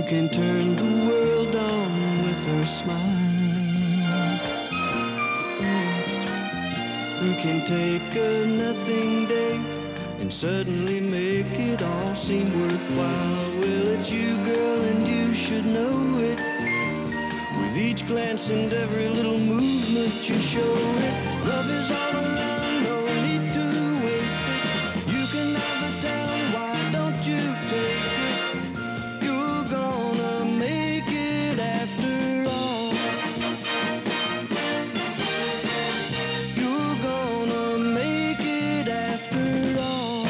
can turn the world on with her smile. Who can take a nothing day and suddenly make it all seem worthwhile? Well, it's you, girl, and you should know it. With each glance and every little movement you show it. Love is all around, no need to waste it. You can have the town, why don't you take it? You're gonna make it after all. You're gonna make it after all.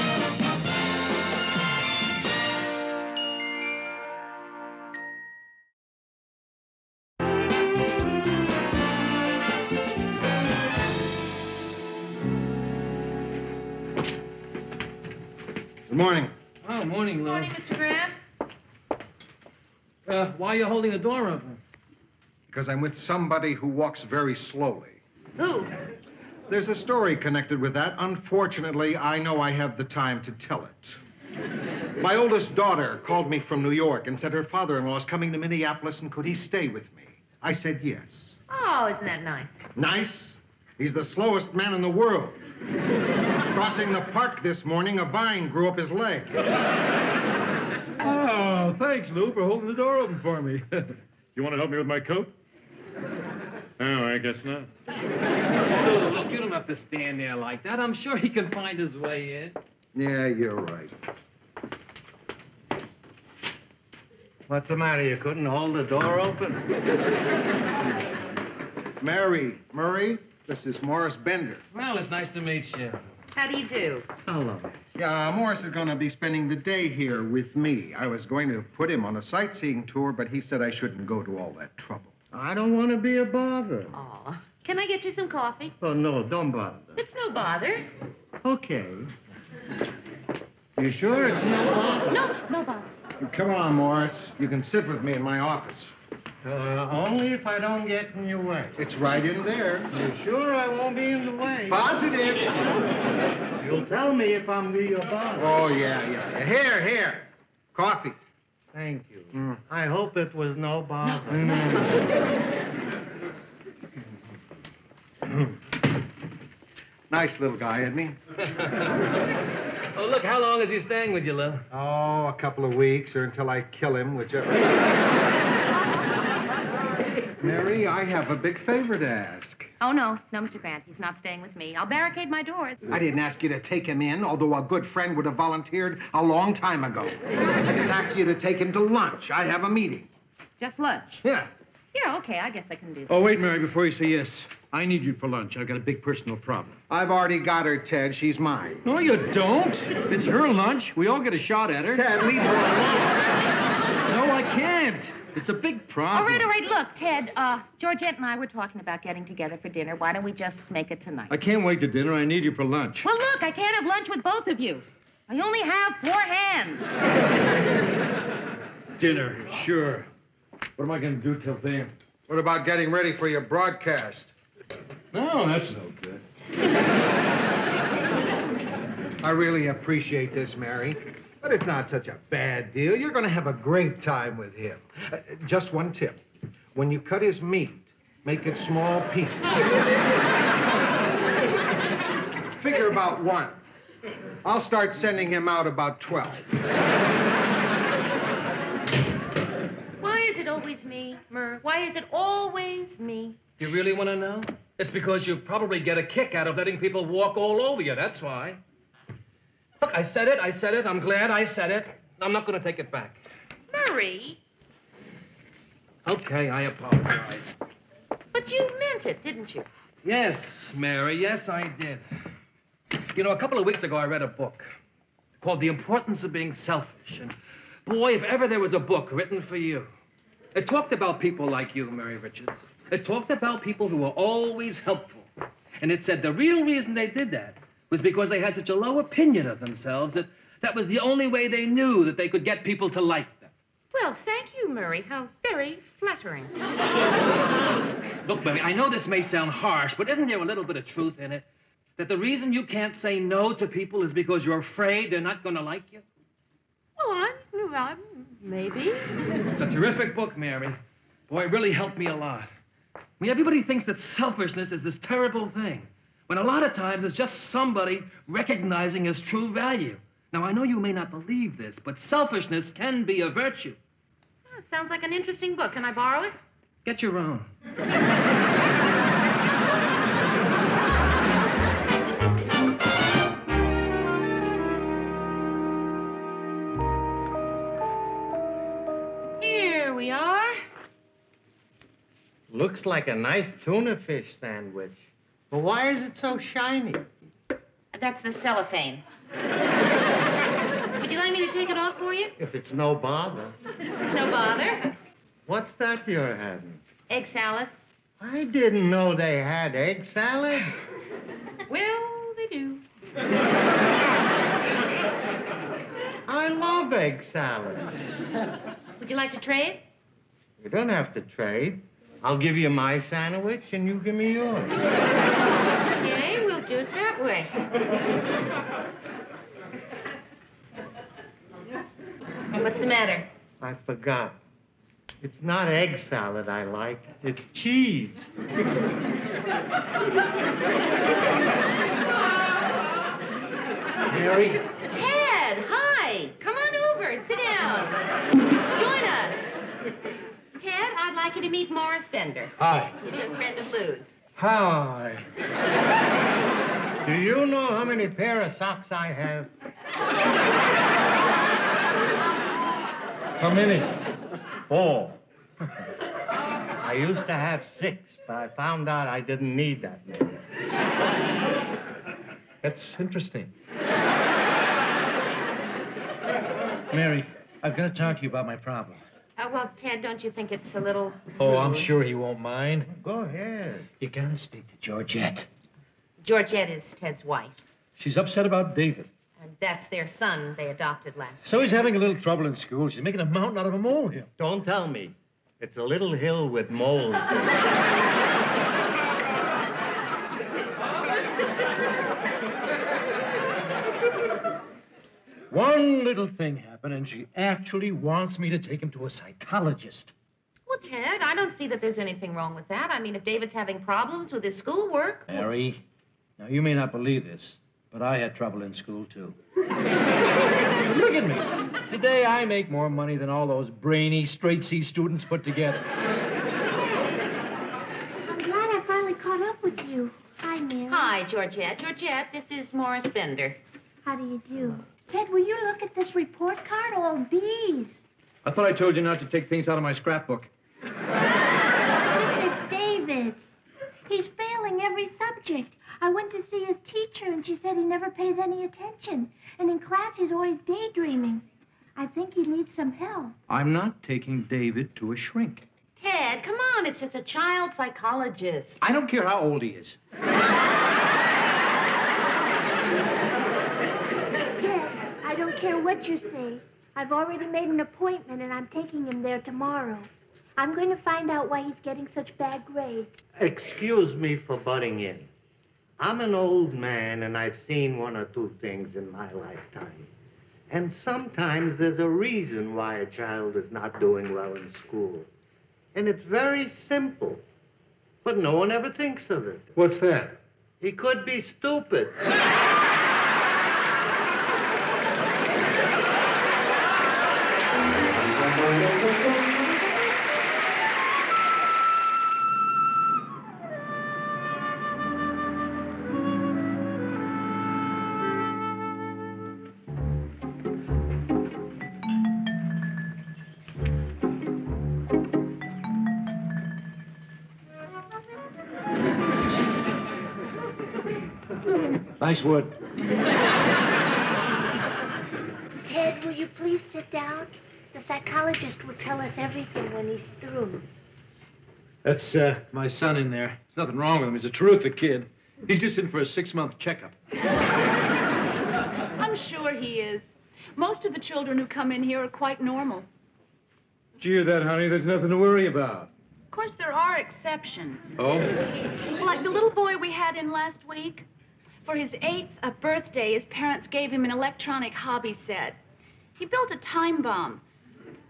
Good morning. Oh, morning, Lou. Morning, Mr. Grant. Why are you holding the door open? Because I'm with somebody who walks very slowly. Who? There's a story connected with that. Unfortunately, I know I have the time to tell it. My oldest daughter called me from New York and said her father-in-law is coming to Minneapolis and could he stay with me? I said yes. Oh, isn't that nice? Nice? He's the slowest man in the world. Crossing the park this morning, a vine grew up his leg. Oh, thanks, Lou, for holding the door open for me. You want to help me with my coat? Oh, I guess not. Lou, look, you don't have to stand there like that. I'm sure he can find his way in. Yeah, you're right. What's the matter? You couldn't hold the door open? Murray, this is Morris Bender. Well, it's nice to meet you. How do you do? Hello. Yeah, Morris is going to be spending the day here with me. I was going to put him on a sightseeing tour, but he said I shouldn't go to all that trouble. I don't want to be a bother. Oh, can I get you some coffee? Oh, no, don't bother. It's no bother. Okay. You sure it's no bother? No bother. Come on, Morris. You can sit with me in my office. Only if I don't get in your way. It's right in there. You sure I won't be in the way? Positive. You'll tell me if I'm be a bother. Oh, yeah. Here. Coffee. Thank you. I hope it was no bother. Nice little guy, isn't he? Oh, look, how long is he staying with you, Lou? Oh, a couple of weeks or until I kill him, whichever. Mary, I have a big favor to ask. Oh, no, Mr. Grant. He's not staying with me. I'll barricade my doors. I didn't ask you to take him in, although a good friend would have volunteered a long time ago. I just asked you to take him to lunch. I have a meeting. Just lunch. Yeah. Yeah, okay, I guess I can do that. Oh, wait, Mary, before you say yes. I need you for lunch. I've got a big personal problem. I've already got her, Ted. She's mine. No, you don't. It's her lunch. We all get a shot at her. Ted, leave her alone. No, I can't. It's a big problem. All right, look, Ted, Georgette and I were talking about getting together for dinner. Why don't we just make it tonight? I can't wait to dinner. I need you for lunch. Well, look, I can't have lunch with both of you. I only have 4 hands. Dinner, sure. What am I going to do till then? What about getting ready for your broadcast? No, that's no good. I really appreciate this, Mary. But it's not such a bad deal. You're going to have a great time with him. Just one tip. When you cut his meat, make it small pieces. Figure about 1. I'll start sending him out about 12. Why is it always me, Murr? Why is it always me? You really want to know? It's because you probably get a kick out of letting people walk all over you, that's why. Look, I said it. I'm glad I said it. I'm not going to take it back. Murray, Okay, I apologize. but you meant it, didn't you? Yes, Mary, yes, I did. You know, a couple of weeks ago, I read a book called The Importance of Being Selfish. And boy, if ever there was a book written for you. It talked about people like you, Mary Richards. It talked about people who were always helpful. And it said the real reason they did that was because they had such a low opinion of themselves that that was the only way they knew that they could get people to like them. Well, thank you, Murray. How very flattering. Look, Mary, I know this may sound harsh, but isn't there a little bit of truth in it? That the reason you can't say no to people is because you're afraid they're not going to like you? Well, Maybe. It's a terrific book, Mary. Boy, it really helped me a lot. I mean, everybody thinks that selfishness is this terrible thing, when a lot of times it's just somebody recognizing his true value. Now, I know you may not believe this, but selfishness can be a virtue. Oh, sounds like an interesting book. Can I borrow it? Get your own. Here we are. Looks like a nice tuna fish sandwich. But why is it so shiny? That's the cellophane. Would you like me to take it off for you? If it's no bother. It's no bother. What's that you're having? Egg salad. I didn't know they had egg salad. Well, they do. I love egg salad. Would you like to trade? You don't have to trade. I'll give you my sandwich and you give me yours. Okay, we'll do it that way. What's the matter? I forgot. It's not egg salad I like. It's cheese. Mary? Ted, hi. Come on over. Sit down. Join us. Ted, I'd like you to meet Morris Bender. Hi. He's a friend of Lou's. Hi. Do you know how many pair of socks I have? How many? 4. I used to have 6, but I found out I didn't need that many. That's interesting. Mary, I've got to talk to you about my problem. Well, Ted, don't you think it's a little... Oh, I'm sure he won't mind. Go ahead. You got to speak to Georgette. Georgette is Ted's wife. She's upset about David. And that's their son they adopted last So he's having a little trouble in school. She's making a mountain out of a molehill. Don't tell me. It's a little hill with moles. One little thing happened, and she actually wants me to take him to a psychologist. Well, Ted, I don't see that there's anything wrong with that. I mean, if David's having problems with his schoolwork... Mary, now you may not believe this, but I had trouble in school, too. Look at me. Today, I make more money than all those brainy, straight-C students put together. I'm glad I finally caught up with you. Hi, Mary. Hi, Georgette. Georgette, this is Morris Bender. How do you do? Ted, will you look at this report card? All B's. I thought I told you not to take things out of my scrapbook. This is David's. He's failing every subject. I went to see his teacher, and she said he never pays any attention. And in class, he's always daydreaming. I think he needs some help. I'm not taking David to a shrink. Ted, come on. It's just a child psychologist. I don't care how old he is. Ted, I don't care what you say. I've already made an appointment, and I'm taking him there tomorrow. I'm going to find out why he's getting such bad grades. Excuse me for butting in. I'm an old man, and I've seen 1 or 2 things in my lifetime. And sometimes there's a reason why a child is not doing well in school. And it's very simple. But no one ever thinks of it. What's that? He could be stupid. Nice wood. Ted, will you please sit down? The psychologist will tell us everything when he's through. That's my son in there. There's nothing wrong with him. He's a terrific kid. He's just in for a 6-month checkup. I'm sure he is. Most of the children who come in here are quite normal. Did you hear that, honey? There's nothing to worry about. Of course, there are exceptions. Oh? Like the little boy we had in last week. For his 8th birthday, his parents gave him an electronic hobby set. He built a time bomb.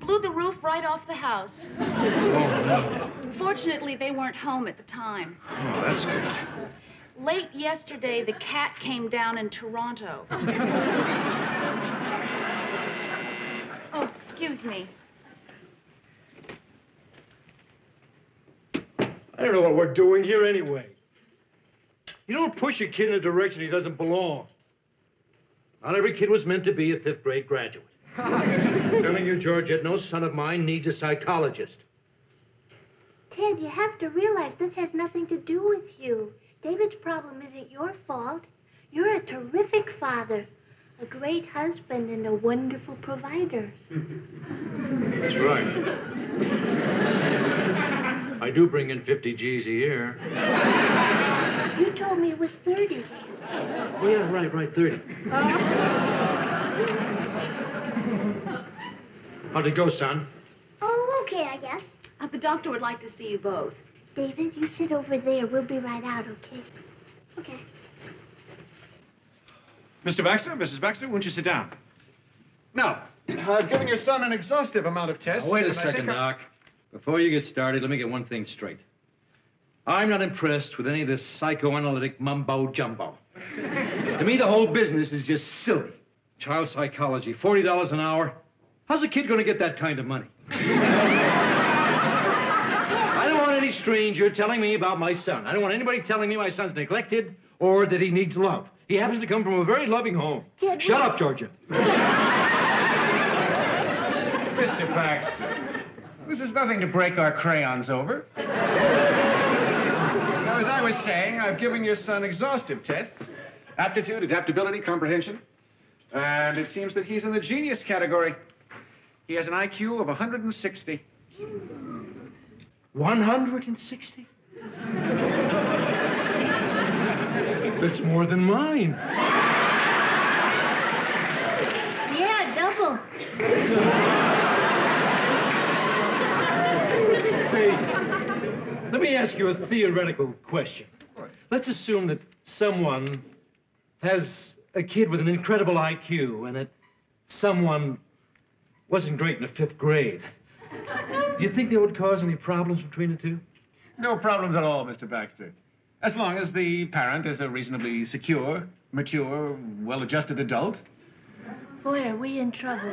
blew the roof right off the house. Oh, no. Fortunately, they weren't home at the time. Oh, that's good. Late yesterday, the cat came down in Toronto. Oh, excuse me. I don't know what we're doing here anyway. You don't push a kid in a direction he doesn't belong. Not every kid was meant to be a fifth grade graduate. I'm telling you, Georgette, no son of mine needs a psychologist. Ted, you have to realize this has nothing to do with you. David's problem isn't your fault. You're a terrific father, a great husband, and a wonderful provider. That's right. I do bring in 50 G's a year. You told me it was 30. Oh, yeah, right, 30. How'd it go, son? Oh, okay, I guess. The doctor would like to see you both. David, you sit over there. We'll be right out, okay? Okay. Mr. Baxter, Mrs. Baxter, won't you sit down? Now, I've given your son an exhaustive amount of tests. Now, wait a and I second, think Doc. Before you get started, let me get one thing straight. I'm not impressed with any of this psychoanalytic mumbo-jumbo. To me, the whole business is just silly. Child psychology, $40 an hour. How's a kid going to get that kind of money? I don't want any stranger telling me about my son. I don't want anybody telling me my son's neglected or that he needs love. He happens to come from a very loving home. Kid, Shut up, Georgia. Mr. Baxter, this is nothing to break our crayons over. Now, as I was saying, I've given your son exhaustive tests. Aptitude, adaptability, comprehension. And it seems that he's in the genius category. He has an IQ of 160. 160? That's more than mine. Yeah, double. Say, let me ask you a theoretical question. Let's assume that someone has a kid with an incredible IQ and that someone wasn't great in the fifth grade. Do you think that would cause any problems between the two? No problems at all, Mr. Baxter. As long as the parent is a reasonably secure, mature, well-adjusted adult. Boy, are we in trouble.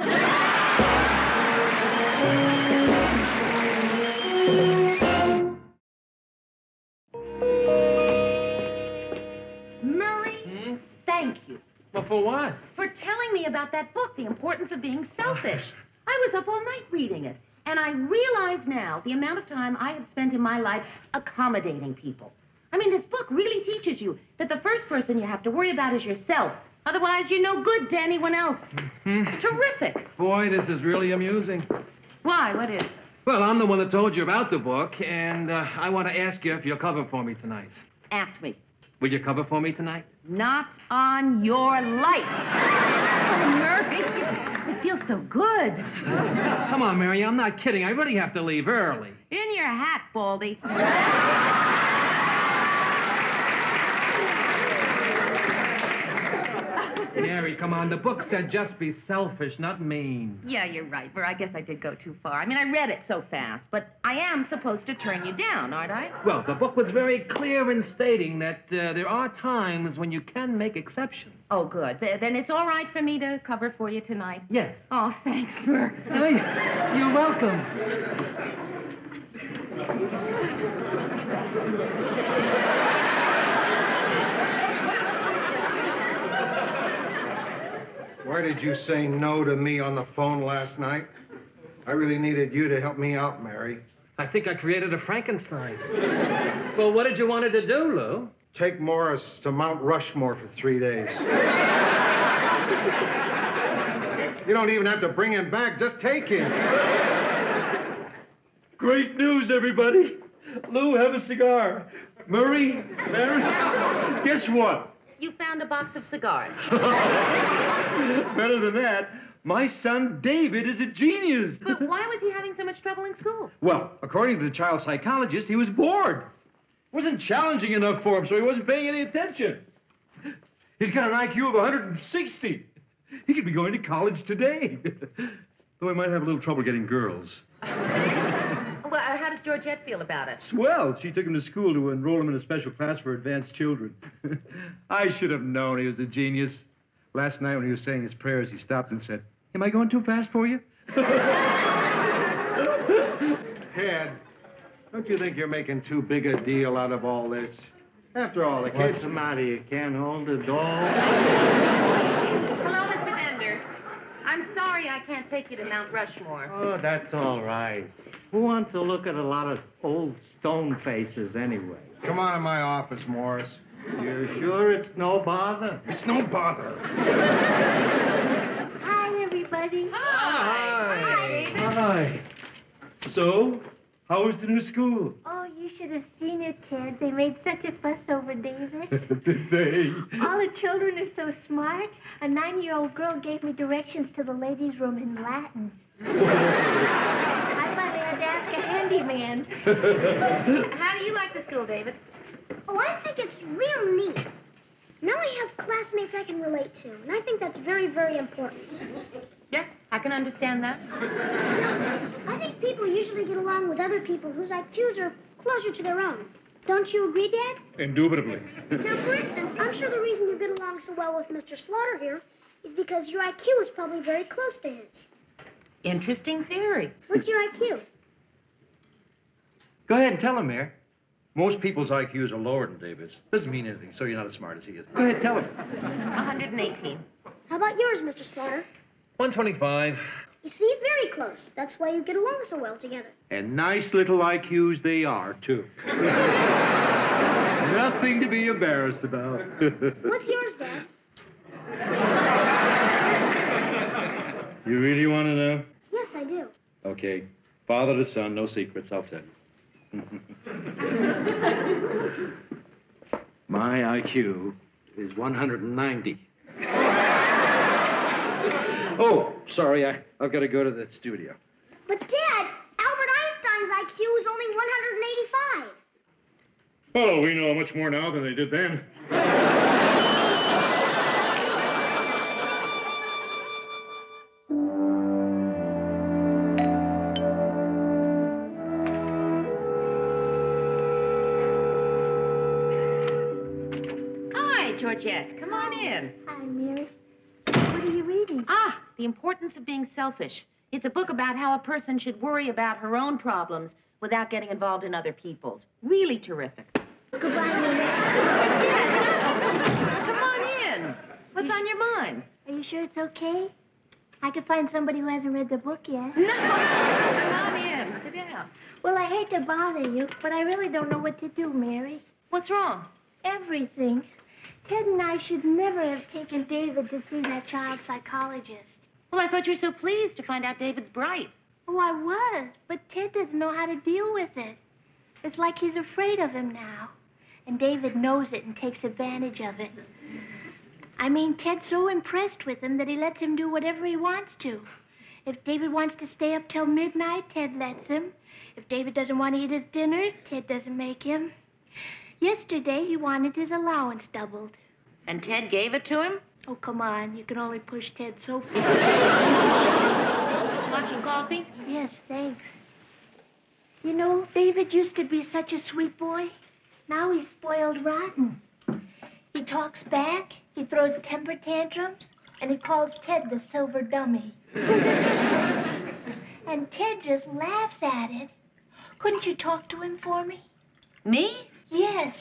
Murray, thank you Well, for what? for telling me about that book, The Importance of Being Selfish. I was up all night reading it, and I realize now the amount of time I have spent in my life accommodating people. I mean, this book really teaches you that the first person you have to worry about is yourself. Otherwise, you're no good to anyone else. Terrific. Boy, this is really amusing. Why? What is? Well, I'm the one that told you about the book, and I want to ask you if you'll cover for me tonight. Ask me. Will you cover for me tonight? Not on your life. Oh, Murray, it feels so good. Come on, Mary, I'm not kidding. I really have to leave early. In your hat, Baldy. Mary, come on. The book said just be selfish, not mean. Yeah, you're right. Well, I guess I did go too far. I mean, I read it so fast, but I am supposed to turn you down, aren't I? Well, the book was very clear in stating that there are times when you can make exceptions. Oh, good. Then it's all right for me to cover for you tonight? Yes. Oh, thanks, Murray. Hey, you're welcome. Why did you say no to me on the phone last night? I really needed you to help me out, Mary. I think I created a Frankenstein. Well, what did you want it to do, Lou? Take Morris to Mount Rushmore for 3 days. You don't even have to bring him back. Just take him. Great news, everybody. Lou, have a cigar. Murray, Mary, guess what? You found a box of cigars. Better than that, my son David is a genius. But why was he having so much trouble in school? Well, according to the child psychologist, he was bored. It wasn't challenging enough for him, so he wasn't paying any attention. He's got an IQ of 160. He could be going to college today. though he might have a little trouble getting girls. Well, how does Georgette feel about it? Swell. She took him to school to enroll him in a special class for advanced children. I should have known he was a genius. Last night when he was saying his prayers, he stopped and said, "Am I going too fast for you?" Ted, don't you think you're making too big a deal out of all this? After all, the What's kids... the matter? You can't hold a doll? Hello, Mr. Bender. I'm sorry I can't take you to Mount Rushmore. Oh, that's all right. Who wants to look at a lot of old stone faces anyway? Come on in my office, Morris. You sure it's no bother? It's no bother. Hi, everybody. Hi. Hi, David. Hi. So, how was the new school? Oh, you should have seen it, Ted. They made such a fuss over David. Did they? All the children are so smart. A 9-year-old girl gave me directions to the ladies' room in Latin. I finally had to ask a handyman. How do you like the school, David? Oh, I think it's real neat. Now I have classmates I can relate to, and I think that's very, very important. Yes, I can understand that. I think people usually get along with other people whose IQs are closer to their own. Don't you agree, Dad? Indubitably. Now, for instance, I'm sure the reason you get along so well with Mr. Slaughter here is because your IQ is probably very close to his. Interesting theory. What's your IQ? Go ahead and tell him, Mayor. Most people's IQs are lower than David's. Doesn't mean anything, so you're not as smart as he is. Go ahead, tell him. 118. How about yours, Mr. Slaughter? 125. You see, very close. That's why you get along so well together. And nice little IQs they are, too. Nothing to be embarrassed about. What's yours, Dad? You really want to know? Yes, I do. Okay. Father to son, no secrets, I'll tell you. My IQ is 190. Oh, sorry, I've got to go to the studio. But, Dad, Albert Einstein's IQ was only 185. Well, we know much more now than they did then. Hi, Georgette. Come on in. Hi, Mary. What are you reading? Ah, The Importance of Being Selfish. It's a book about how a person should worry about her own problems without getting involved in other people's. Really terrific. Goodbye, Mary. Georgette! Come on in. What's on your mind? Are you sure it's okay? I could find somebody who hasn't read the book yet. No. Come on in. Sit down. Well, I hate to bother you, but I really don't know what to do, Mary. What's wrong? Everything. Ted and I should never have taken David to see that child psychologist. Well, I thought you were so pleased to find out David's bright. Oh, I was, but Ted doesn't know how to deal with it. It's like he's afraid of him now. And David knows it and takes advantage of it. I mean, Ted's so impressed with him that he lets him do whatever he wants to. If David wants to stay up till midnight, Ted lets him. If David doesn't want to eat his dinner, Ted doesn't make him. Yesterday, he wanted his allowance doubled. And Ted gave it to him? Oh, come on. You can only push Ted so far. Want some coffee? Yes, thanks. You know, David used to be such a sweet boy. Now he's spoiled rotten. He talks back, he throws temper tantrums, and he calls Ted the silver dummy. And Ted just laughs at it. Couldn't you talk to him for me? Me? Yes.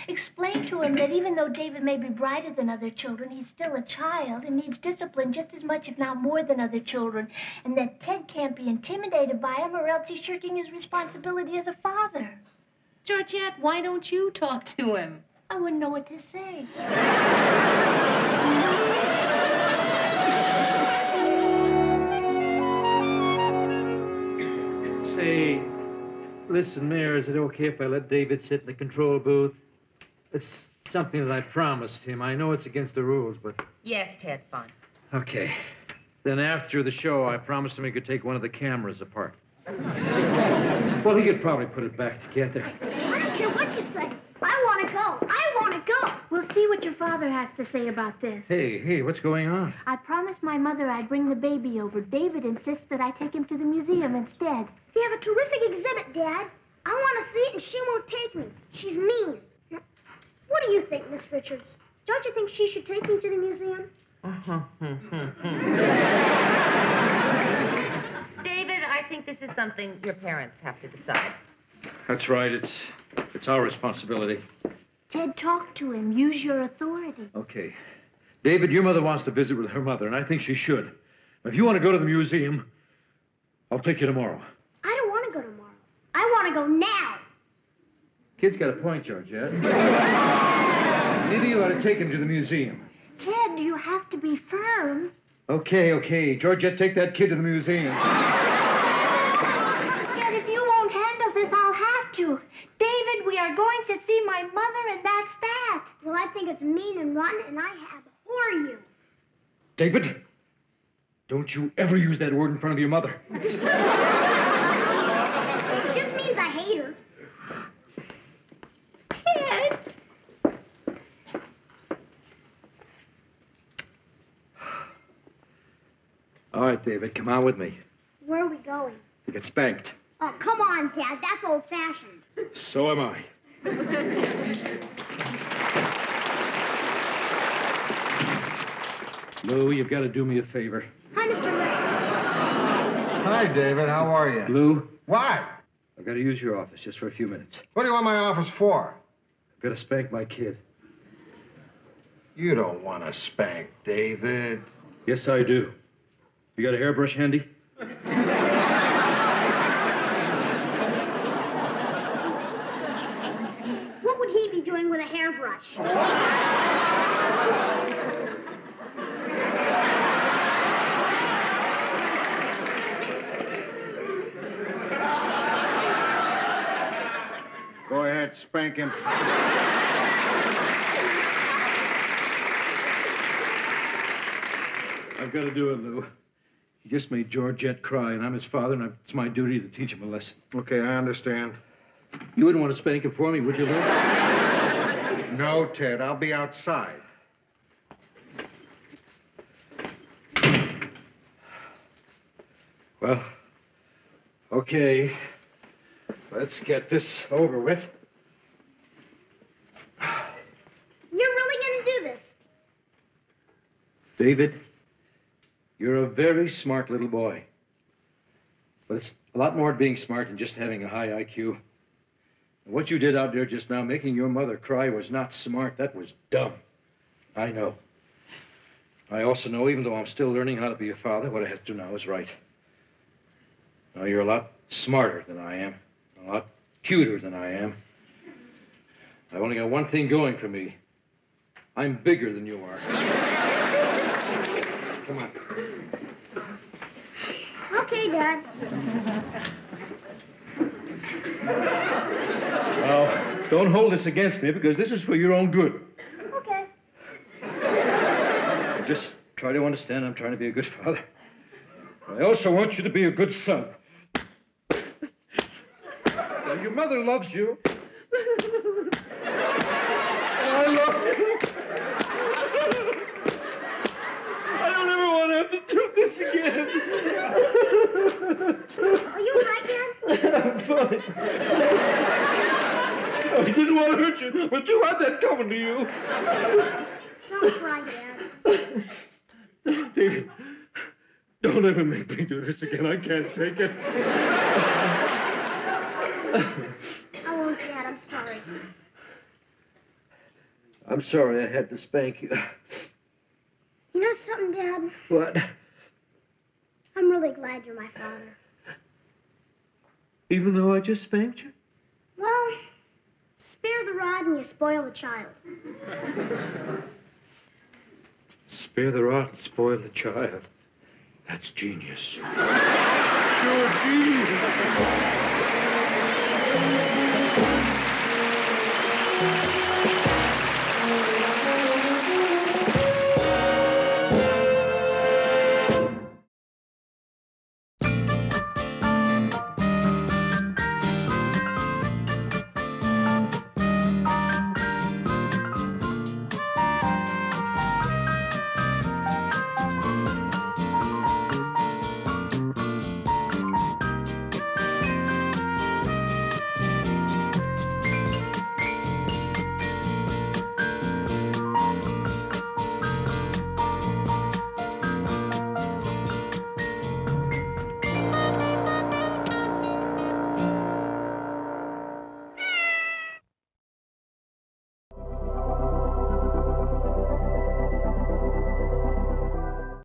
Explain to him that even though David may be brighter than other children, he's still a child and needs discipline just as much, if not more, than other children. And that Ted can't be intimidated by him, or else he's shirking his responsibility as a father. Georgette, why don't you talk to him? I wouldn't know what to say. Say, listen, Mayor, is it okay if I let David sit in the control booth? It's something that I promised him. I know it's against the rules, but... Yes, Ted, fine. Okay. Then after the show, I promised him he could take one of the cameras apart. Well, he could probably put it back together. I don't care what you say. I want to go. I want to go. We'll see what what your father has to say about this. Hey, what's going on? I promised my mother I'd bring the baby over. David insists that I take him to the museum instead. We have a terrific exhibit, Dad. I want to see it, and she won't take me. She's mean. Now, what do you think, Miss Richards? Don't you think she should take me to the museum? David, I think this is something your parents have to decide. That's right. It's our responsibility. Ted, talk to him. Use your authority. Okay. David, your mother wants to visit with her mother, and I think she should. If you want to go to the museum, I'll take you tomorrow. I don't want to go tomorrow. I want to go now. Kid's got a point, Georgette. Maybe you ought to take him to the museum. Ted, you have to be firm. Okay. Georgette, take that kid to the museum. Ted, if you won't handle this, I'll have to. David, we are going to see my mother, and that's that. Well, I think it's mean and rotten, and I abhor you. David, don't you ever use that word in front of your mother. It just means I hate her. Ted! All right, David, come on with me. Where are we going? To get spanked. Oh, come on, Dad. That's old-fashioned. So am I. Lou, you've got to do me a favor. Hi, Mr. Ray. Hi, David. How are you? Lou, What? I've got to use your office just for a few minutes. What do you want my office for? I've got to spank my kid. You don't want to spank David. Yes, I do. You got a hairbrush handy? What would he be doing with a hairbrush? Go ahead, spank him. I've got to do it, Lou. He just made Georgette cry, and I'm his father, and it's my duty to teach him a lesson. Okay, I understand. You wouldn't want to spank him for me, would you, Lou? No, Ted, I'll be outside. Well, okay. Let's get this over with. You're really going to do this? David, you're a very smart little boy. But it's a lot more being smart than just having a high IQ. And what you did out there just now, making your mother cry, was not smart. That was dumb. I know. I also know, even though I'm still learning how to be a father, what I have to do now is right. Now, you're a lot smarter than I am, a lot cuter than I am. I've only got one thing going for me. I'm bigger than you are. Come on. Okay, Dad. Now, don't hold this against me, because this is for your own good. Okay. Just try to understand I'm trying to be a good father. I also want you to be a good son. Now, your mother loves you. I love you. I don't ever want to have to do this again. Are you all right, Dad? I'm fine. I didn't want to hurt you, but you had that coming to you. Don't cry, Dad. David, don't ever make me do this again. I can't take it. I won't, Dad. I'm sorry. I'm sorry I had to spank you. You know something, Dad? What? I'm really glad you're my father. Even though I just spanked you? Well, spare the rod and you spoil the child. Spare the rod and spoil the child. That's genius. You're genius.